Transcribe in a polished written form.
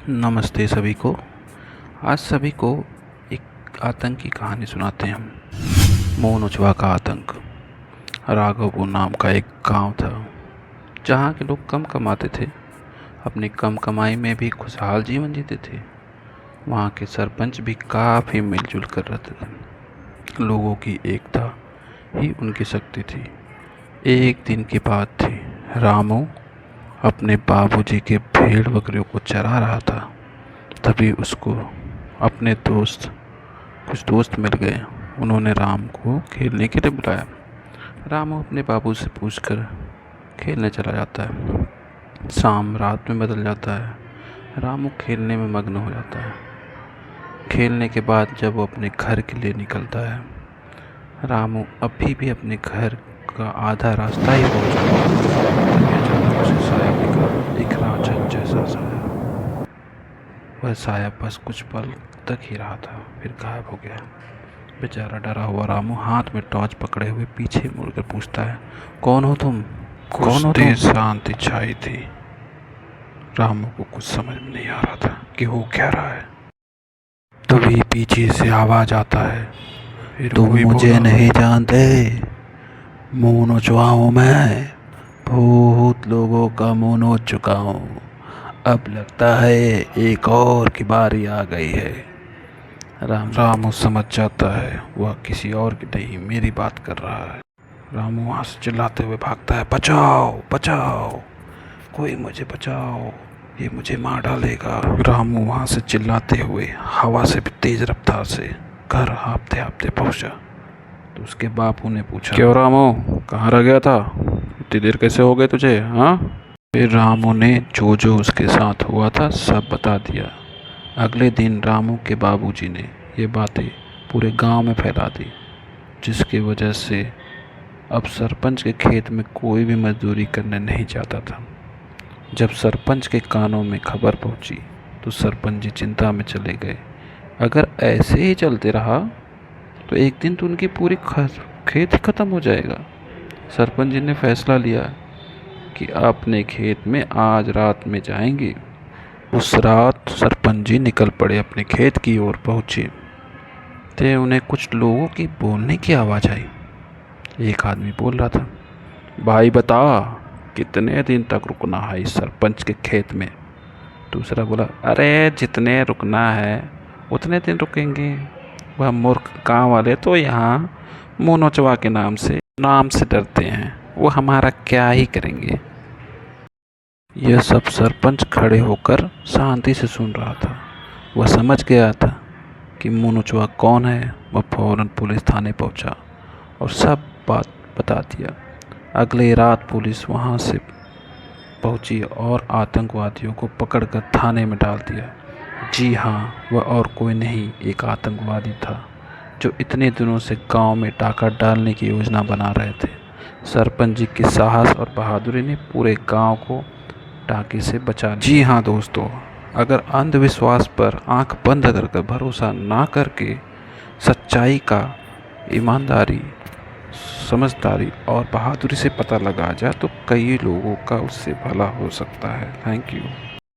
नमस्ते सभी को। आज सभी को एक आतंक की कहानी सुनाते हैं हम। मोनोचवा का आतंक। राघवपुर नाम का एक गांव था जहां के लोग कम कमाते थे, अपनी कम कमाई में भी खुशहाल जीवन जीते थे। वहां के सरपंच भी काफ़ी मिलजुल कर रहते थे। लोगों की एकता ही उनकी शक्ति थी। एक दिन की बात थी। रामू अपने बाबूजी के भेड़ बकरियों को चरा रहा था। तभी उसको अपने कुछ दोस्त मिल गए। उन्होंने राम को खेलने के लिए बुलाया। रामू अपने बाबू से पूछकर खेलने चला जाता है। शाम रात में बदल जाता है। रामू खेलने में मग्न हो जाता है। खेलने के बाद जब वो अपने घर के लिए निकलता है, रामू अभी भी अपने घर का आधा रास्ता ही पहुंचा तभी अचानक उसे साया दिखा। एक राक्षस जैसा साया। वह साया बस कुछ पल तक ही रहा था, फिर गायब हो गया। बेचारा डरा हुआ रामू हाथ में टॉर्च पकड़े हुए पीछे मुड़कर पूछता है, कौन हो तुम? कौन हो तुम? शांति छाई थी। रामू को कुछ समझ में नहीं आ रहा था कि हो क्या रहा है। तभी पीछे से आवाज आता है, तुम मुझे नहीं जानते, मुंह नोचवा हूँ मैं। बहुत लोगों का मुंह नोच चुका हूँ। अब लगता है एक और की बारी आ गई है। रामू समझ जाता है वह किसी और की नहीं, मेरी बात कर रहा है। रामू वहाँ से चिल्लाते हुए भागता है, बचाओ बचाओ, कोई मुझे बचाओ, ये मुझे मार डालेगा। रामू वहाँ से चिल्लाते हुए हवा से भी तेज रफ्तार से घर हाँफते हाँफते पहुँचा। तो उसके बापू ने पूछा, क्यों रामू, कहाँ रह गया था? इतनी देर कैसे हो गई तुझे? हाँ। फिर रामू ने जो जो उसके साथ हुआ था सब बता दिया। अगले दिन रामू के बाबूजी ने ये बातें पूरे गांव में फैला दी, जिसकी वजह से अब सरपंच के खेत में कोई भी मजदूरी करने नहीं जाता था। जब सरपंच के कानों में खबर पहुंची तो सरपंच जी चिंता में चले गए। अगर ऐसे ही चलते रहा तो एक दिन तो उनकी पूरी खेत ही खत्म हो जाएगा। सरपंच जी ने फैसला लिया कि अपने खेत में आज रात में जाएंगे। उस रात सरपंच जी निकल पड़े, अपने खेत की ओर पहुंचे थे। उन्हें कुछ लोगों की बोलने की आवाज़ आई। एक आदमी बोल रहा था, भाई बता, कितने दिन तक रुकना है इस सरपंच के खेत में? दूसरा बोला, अरे जितने रुकना है उतने दिन रुकेंगे। वह मूर्ख गांव वाले तो यहाँ मोनोचवा के नाम से डरते हैं, वो हमारा क्या ही करेंगे। यह सब सरपंच खड़े होकर शांति से सुन रहा था। वह समझ गया था कि मोनोचवा कौन है। वह फौरन पुलिस थाने पहुंचा और सब बात बता दिया। अगले रात पुलिस वहां से पहुंची और आतंकवादियों को पकड़कर थाने में डाल दिया। जी हाँ, वह और कोई नहीं, एक आतंकवादी था जो इतने दिनों से गांव में डाका डालने की योजना बना रहे थे। सरपंच जी के साहस और बहादुरी ने पूरे गांव को डाके से बचा लिया। जी हाँ दोस्तों, अगर अंधविश्वास पर आंख बंद कर भरोसा ना करके सच्चाई का ईमानदारी, समझदारी और बहादुरी से पता लगा जाए तो कई लोगों का उससे भला हो सकता है। Thank you.